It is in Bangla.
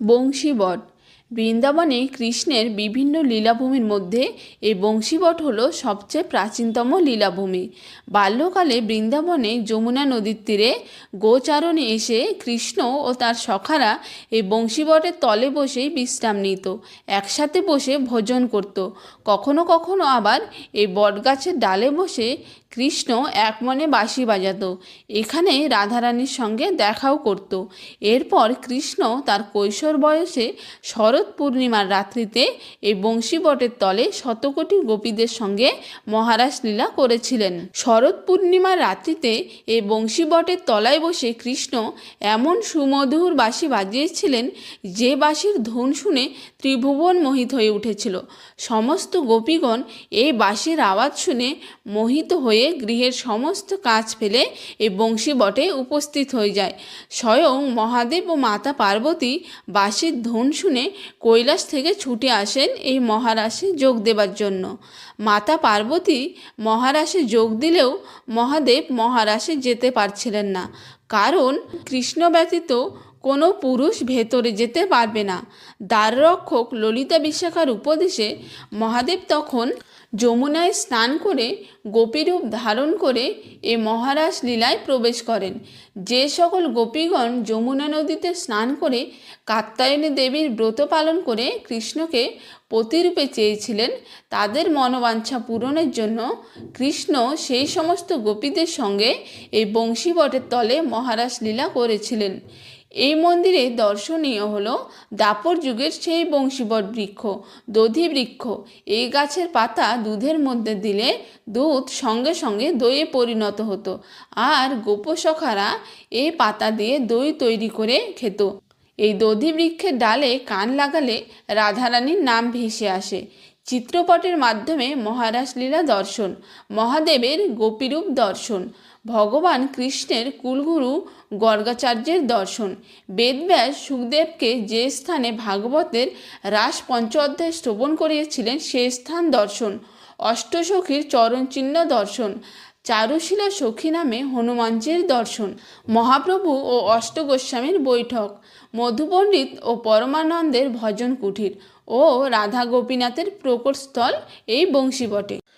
বংশীবট। বৃন্দাবনে কৃষ্ণের বিভিন্ন লীলাভূমির মধ্যে এই বংশীবট হলো সবচেয়ে প্রাচীনতম লীলাভূমি। বাল্যকালে বৃন্দাবনে যমুনা নদীর তীরে গোচারণে এসে কৃষ্ণ ও তার সখারা এই বংশীবটের তলে বসেই বিশ্রাম নিত, একসাথে বসে ভোজন করত। কখনো কখনো আবার এই বটগাছের ডালে বসে কৃষ্ণ একমনে বাঁশি বাজাতো। এখানে রাধারানীর সঙ্গে দেখাও করত। এরপর কৃষ্ণ তার কৈশোর বয়সে শরৎ পূর্ণিমার রাত্রিতে এই বংশীবটের তলে শতকোটি গোপীদের সঙ্গে মহারাস লীলা করেছিলেন। শরৎ পূর্ণিমার রাত্রিতে এই বংশীবটের তলায় বসে কৃষ্ণ এমন সুমধুর বাঁশি বাজিয়েছিলেন যে বাঁশির ধুন শুনে ত্রিভুবন মোহিত হয়ে উঠেছিল। সমস্ত গোপীগণ এই বাঁশির আওয়াজ শুনে মোহিত হয়ে গৃহের সমস্ত কাজ ফেলে এই বংশীবটে উপস্থিত হয়ে যায়। স্বয়ং মহাদেব ও মাতা পার্বতী বাঁশির ধুন শুনে কৈলাস থেকে ছুটে আসেন এই মহারাসে যোগ দেবার জন্য। মাতা পার্বতী মহারাসে যোগ দিলেও মহাদেব মহারাসে যেতে পারছিলেন না, কারণ কৃষ্ণ ব্যতীত কোনো পুরুষ ভেতরে যেতে পারবে না। দ্বাররক্ষক ললিতা বিশাখার উপদেশে মহাদেব তখন যমুনায় স্নান করে গোপীরূপ ধারণ করে এ মহারাস লীলায় প্রবেশ করেন। যে সকল গোপীগণ যমুনা নদীতে স্নান করে কাত্যায়নী দেবীর ব্রত পালন করে কৃষ্ণকে পতিরূপে চেয়েছিলেন, তাদের মনোবাঞ্ছা পূরণের জন্য কৃষ্ণ সেই সমস্ত গোপীদের সঙ্গে এই বংশীবটের তলে মহারাস লীলা করেছিলেন। এই মন্দিরে দর্শনীয় হলো দ্বাপর যুগের সেই বংশীবট বৃক্ষ, দধি বৃক্ষ। এই গাছের পাতা দুধের মধ্যে দিলে দুধ সঙ্গে সঙ্গে দইয়ে পরিণত হতো, আর গোপসখারা এই পাতা দিয়ে দই তৈরি করে খেত। এই দধি বৃক্ষের ডালে কান লাগালে রাধারানীর নাম ভেসে আসে। চিত্রপটের মাধ্যমে মহারাস লীলা দর্শন, মহাদেবের গোপীরূপ দর্শন, ভগবান কৃষ্ণের কুলগুরু গর্গাচার্যের দর্শন, বেদব্যাস সুখদেবকে যে স্থানে ভাগবতের রাস পঞ্চ অধ্যায় শ্রবণ করিয়েছিলেন সে স্থান দর্শন, অষ্টসখীর চরণচিহ্ন দর্শন, চারুশীলা সখী নামে হনুমানজির দর্শন, মহাপ্রভু ও অষ্টগোস্বামীর বৈঠক, মধুপণ্ডিত ও পরমানন্দের ভজন কুঠির ও রাধা গোপীনাথের প্রকটস্থল এই বংশীবটে।